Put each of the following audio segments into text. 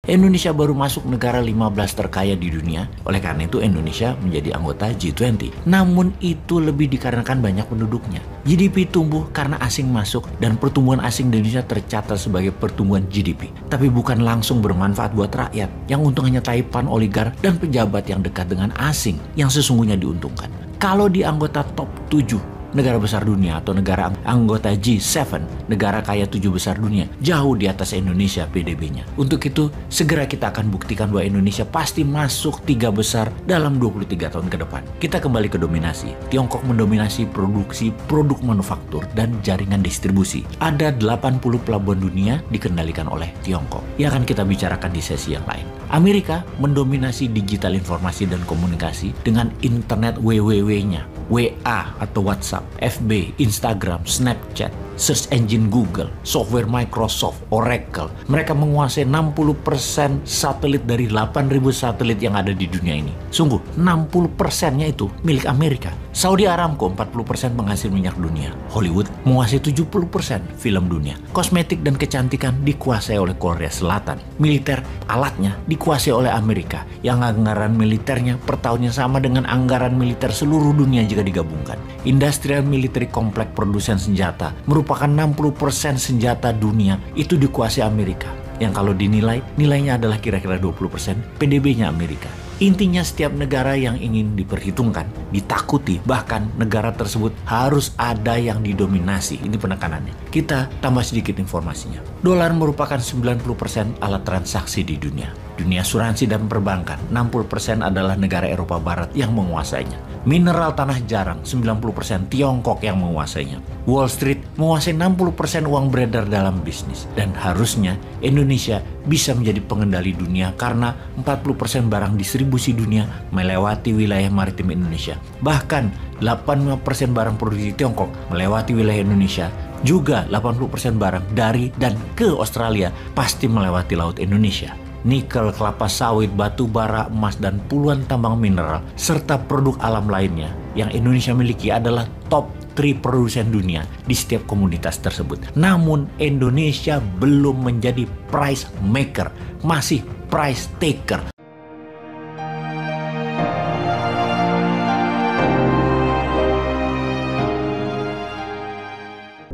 Indonesia baru masuk negara 15 terkaya di dunia. Oleh karena itu Indonesia menjadi anggota G20. Namun itu lebih dikarenakan banyak penduduknya. GDP tumbuh karena asing masuk dan pertumbuhan asing di Indonesia tercatat sebagai pertumbuhan GDP. Tapi bukan langsung bermanfaat buat rakyat. Yang untung hanya taipan, oligar, dan pejabat yang dekat dengan asing yang sesungguhnya diuntungkan. Kalau di anggota top 7 negara besar dunia atau negara anggota G7, negara kaya 7 besar dunia, jauh di atas Indonesia PDB-nya. Untuk itu, segera kita akan buktikan bahwa Indonesia pasti masuk 3 besar dalam 23 tahun ke depan. Kita kembali ke dominasi. Tiongkok mendominasi produksi produk manufaktur dan jaringan distribusi. Ada 80 pelabuhan dunia dikendalikan oleh Tiongkok. Yang akan kita bicarakan di sesi yang lain. Amerika mendominasi digital informasi dan komunikasi dengan internet WWW-nya. WA atau WhatsApp, FB, Instagram, Snapchat, search engine Google, software Microsoft, Oracle. Mereka menguasai 60% satelit dari 8.000 satelit yang ada di dunia ini. Sungguh, 60%-nya itu milik Amerika. Saudi Aramco 40% penghasil minyak dunia. Hollywood menguasai 70% film dunia. Kosmetik dan kecantikan dikuasai oleh Korea Selatan. Militer, alatnya dikuasai oleh Amerika. Yang anggaran militernya per tahunnya sama dengan anggaran militer seluruh dunia jika digabungkan. Industrial military kompleks produsen senjata merupakan 60% senjata dunia itu dikuasai Amerika. Yang kalau dinilai, nilainya adalah kira-kira 20% PDB-nya Amerika. Intinya setiap negara yang ingin diperhitungkan, ditakuti, bahkan negara tersebut harus ada yang didominasi. Ini penekanannya. Kita tambah sedikit informasinya. Dolar merupakan 90% alat transaksi di dunia. Dunia asuransi dan perbankan, 60% adalah negara Eropa Barat yang menguasainya. Mineral tanah jarang, 90% Tiongkok yang menguasainya. Wall Street menguasai 60% uang beredar dalam bisnis. Dan harusnya Indonesia bisa menjadi pengendali dunia karena 40% barang distribusi dunia melewati wilayah maritim Indonesia. Bahkan 85% barang produksi Tiongkok melewati wilayah Indonesia. Juga 80% barang dari dan ke Australia pasti melewati laut Indonesia. Nikel, kelapa sawit, batu bara, emas, dan puluhan tambang mineral, serta produk alam lainnya yang Indonesia miliki adalah top 3 produsen dunia di setiap komoditas tersebut. Namun Indonesia belum menjadi price maker, masih price taker.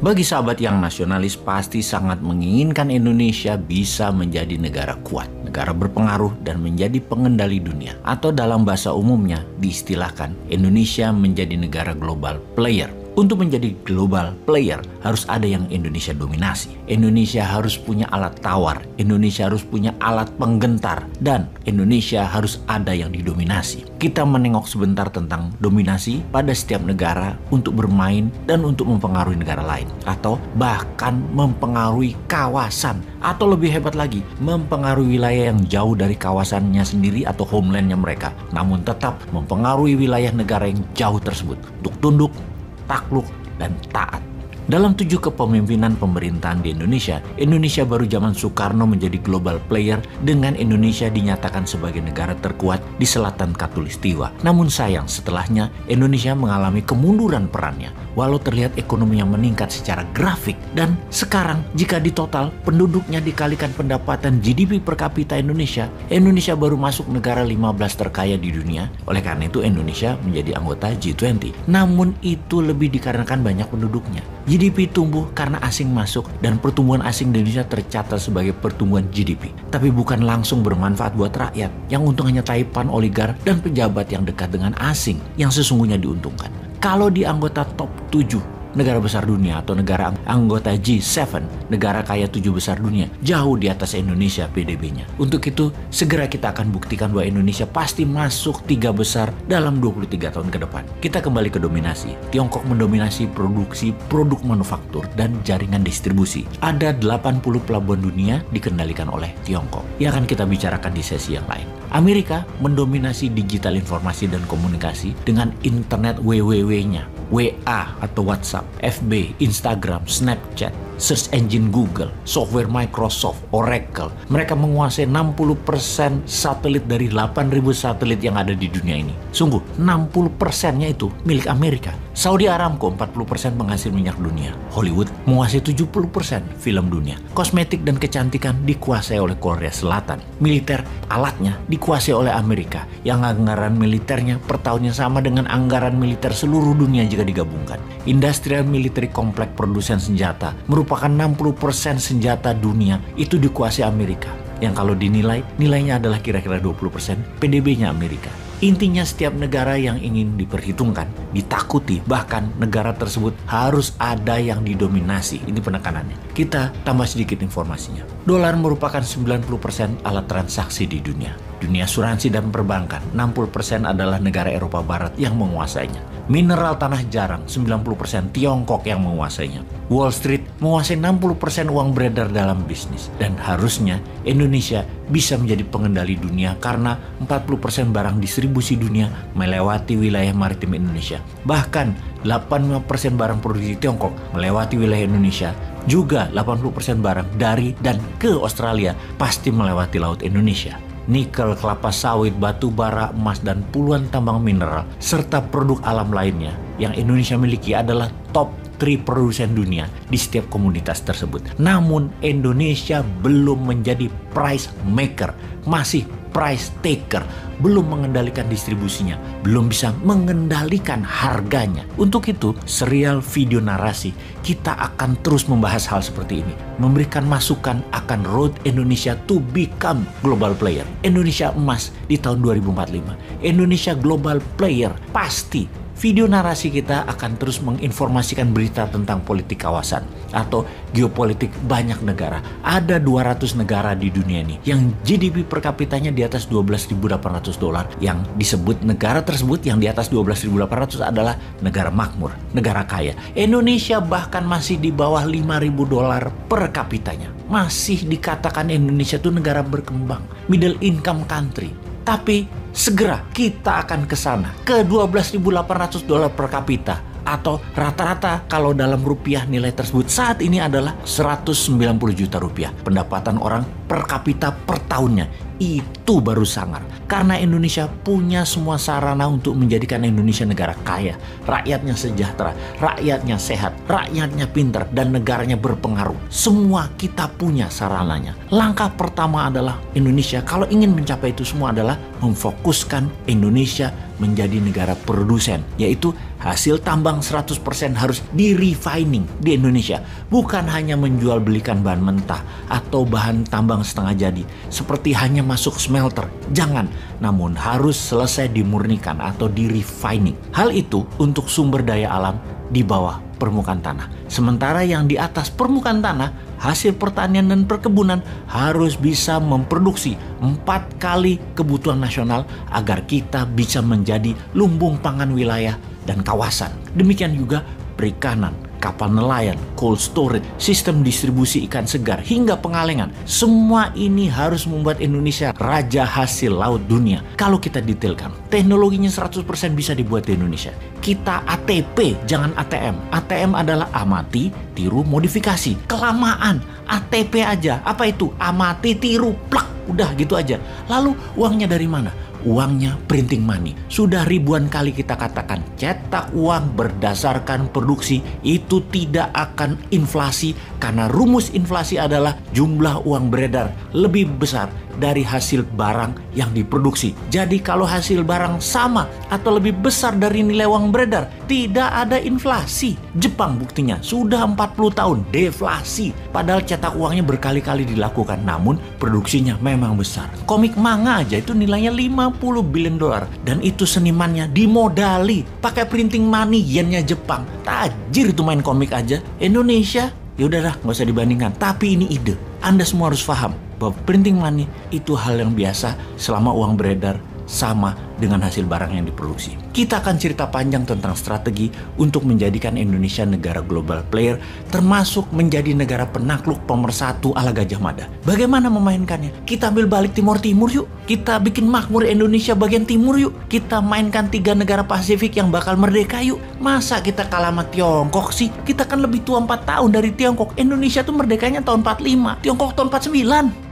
Bagi sahabat yang nasionalis pasti sangat menginginkan Indonesia bisa menjadi negara kuat, negara berpengaruh dan menjadi pengendali dunia. Atau dalam bahasa umumnya diistilahkan Indonesia menjadi negara global player. Untuk menjadi global player harus ada yang Indonesia dominasi. Indonesia harus punya alat tawar, Indonesia harus punya alat penggentar, dan Indonesia harus ada yang didominasi. Kita menengok sebentar tentang dominasi pada setiap negara untuk bermain dan untuk mempengaruhi negara lain. Atau bahkan mempengaruhi kawasan. Atau lebih hebat lagi, mempengaruhi wilayah yang jauh dari kawasannya sendiri atau homelandnya mereka. Namun tetap mempengaruhi wilayah negara yang jauh tersebut untuk tunduk, takluk, dan taat. Dalam 7 kepemimpinan pemerintahan di Indonesia, Indonesia baru zaman Soekarno menjadi global player dengan Indonesia dinyatakan sebagai negara terkuat di selatan Katulistiwa. Namun sayang setelahnya Indonesia mengalami kemunduran perannya. Walau terlihat ekonomi yang meningkat secara grafik dan sekarang jika ditotal penduduknya dikalikan pendapatan GDP per kapita Indonesia, Indonesia baru masuk negara 15 terkaya di dunia. Oleh karena itu Indonesia menjadi anggota G20. Namun itu lebih dikarenakan banyak penduduknya. GDP tumbuh karena asing masuk dan pertumbuhan asing di Indonesia tercatat sebagai pertumbuhan GDP. Tapi bukan langsung bermanfaat buat rakyat. Yang untung hanya taipan, oligar, dan pejabat yang dekat dengan asing yang sesungguhnya diuntungkan. Kalau di anggota top 7 negara besar dunia atau negara anggota G7, negara kaya 7 besar dunia, jauh di atas Indonesia PDB-nya. Untuk itu, segera kita akan buktikan bahwa Indonesia pasti masuk 3 besar dalam 23 tahun ke depan. Kita kembali ke dominasi. Tiongkok mendominasi produksi produk manufaktur dan jaringan distribusi. Ada 80 pelabuhan dunia dikendalikan oleh Tiongkok. Yang akan kita bicarakan di sesi yang lain. Amerika mendominasi digital informasi dan komunikasi dengan internet WWW-nya. WA atau WhatsApp, FB, Instagram, Snapchat, search engine Google, software Microsoft, Oracle. Mereka menguasai 60% satelit dari 8.000 satelit yang ada di dunia ini. Sungguh, 60%-nya itu milik Amerika. Saudi Aramco 40% penghasil minyak dunia. Hollywood menguasai 70% film dunia. Kosmetik dan kecantikan dikuasai oleh Korea Selatan. Militer, alatnya dikuasai oleh Amerika, yang anggaran militernya per tahunnya sama dengan anggaran militer seluruh dunia jika digabungkan. Industrial military kompleks produsen senjata merupakan 60% senjata dunia itu dikuasai Amerika. Yang kalau dinilai, nilainya adalah kira-kira 20% PDB-nya Amerika. Intinya setiap negara yang ingin diperhitungkan, ditakuti, bahkan negara tersebut harus ada yang didominasi. Ini penekanannya. Kita tambah sedikit informasinya. Dolar merupakan 90% alat transaksi di dunia. Dunia asuransi dan perbankan, 60% adalah negara Eropa Barat yang menguasainya. Mineral tanah jarang, 90% Tiongkok yang menguasainya. Wall Street menguasai 60% uang beredar dalam bisnis. Dan harusnya Indonesia bisa menjadi pengendali dunia karena 40% barang distribusi dunia melewati wilayah maritim Indonesia. Bahkan 85% barang produksi Tiongkok melewati wilayah Indonesia. Juga 80% barang dari dan ke Australia pasti melewati laut Indonesia. Nikel, kelapa sawit, batu bara, emas, dan puluhan tambang mineral, serta produk alam lainnya yang Indonesia miliki adalah top 3 produsen dunia di setiap komoditas tersebut. Namun Indonesia belum menjadi price maker, masih price taker, belum mengendalikan distribusinya, belum bisa mengendalikan harganya. Untuk itu, serial video narasi kita akan terus membahas hal seperti ini, memberikan masukan akan road Indonesia to become global player. Indonesia emas di tahun 2045, Indonesia global player pasti. Video narasi kita akan terus menginformasikan berita tentang politik kawasan atau geopolitik banyak negara. Ada 200 negara di dunia ini yang GDP per kapitanya di atas $12.800. Yang disebut negara tersebut yang di atas 12.800 adalah negara makmur, negara kaya. Indonesia bahkan masih di bawah $5.000 per kapitanya. Masih dikatakan Indonesia itu negara berkembang, middle income country. Tapi segera kita akan ke sana, ke $12.800 per kapita, atau rata-rata kalau dalam rupiah nilai tersebut saat ini adalah 190 juta rupiah. Pendapatan orang per kapita per tahunnya. Itu baru sangar. Karena Indonesia punya semua sarana untuk menjadikan Indonesia negara kaya. Rakyatnya sejahtera, rakyatnya sehat, rakyatnya pintar, dan negaranya berpengaruh. Semua kita punya sarananya. Langkah pertama adalah Indonesia kalau ingin mencapai itu semua adalah memfokuskan Indonesia menjadi negara produsen, yaitu hasil tambang 100% harus di-refining di Indonesia. Bukan hanya menjual belikan bahan mentah atau bahan tambang setengah jadi, seperti hanya masuk smelter. Jangan, namun harus selesai dimurnikan atau di-refining. Hal itu untuk sumber daya alam di bawah permukaan tanah. Sementara yang di atas permukaan tanah, hasil pertanian dan perkebunan harus bisa memproduksi 4 kali kebutuhan nasional agar kita bisa menjadi lumbung pangan wilayah dan kawasan. Demikian juga perikanan, kapal nelayan, cold storage, sistem distribusi ikan segar, hingga pengalengan. Semua ini harus membuat Indonesia raja hasil laut dunia. Kalau kita detailkan, teknologinya 100% bisa dibuat di Indonesia. Kita ATP, jangan ATM. ATM adalah amati, tiru, modifikasi. Kelamaan, ATP aja. Apa itu? Amati, tiru, plak. Udah gitu aja. Lalu uangnya dari mana? Uangnya printing money. Sudah ribuan kali kita katakan, cetak uang berdasarkan produksi itu tidak akan inflasi, karena rumus inflasi adalah jumlah uang beredar lebih besar dari hasil barang yang diproduksi. Jadi kalau hasil barang sama atau lebih besar dari nilai uang beredar, tidak ada inflasi. Jepang buktinya sudah 40 tahun deflasi, padahal cetak uangnya berkali-kali dilakukan, namun produksinya memang besar. Komik manga aja itu nilainya $50 billion, dan itu senimannya dimodali pakai printing money yennya Jepang. Tajir itu main komik aja. Indonesia ya udahlah, nggak usah dibandingkan. Tapi ini ide. Anda semua harus paham bahwa printing money itu hal yang biasa selama uang beredar sama dengan hasil barang yang diproduksi. Kita akan cerita panjang tentang strategi untuk menjadikan Indonesia negara global player, termasuk menjadi negara penakluk nomor 1 ala Gajah Mada. Bagaimana memainkannya? Kita ambil balik Timur Timur yuk. Kita bikin makmur Indonesia bagian timur yuk. Kita mainkan 3 negara Pasifik yang bakal merdeka yuk. Masa kita kalah sama Tiongkok sih? Kita kan lebih tua 4 tahun dari Tiongkok. Indonesia tuh merdekanya tahun 45, Tiongkok tahun 49.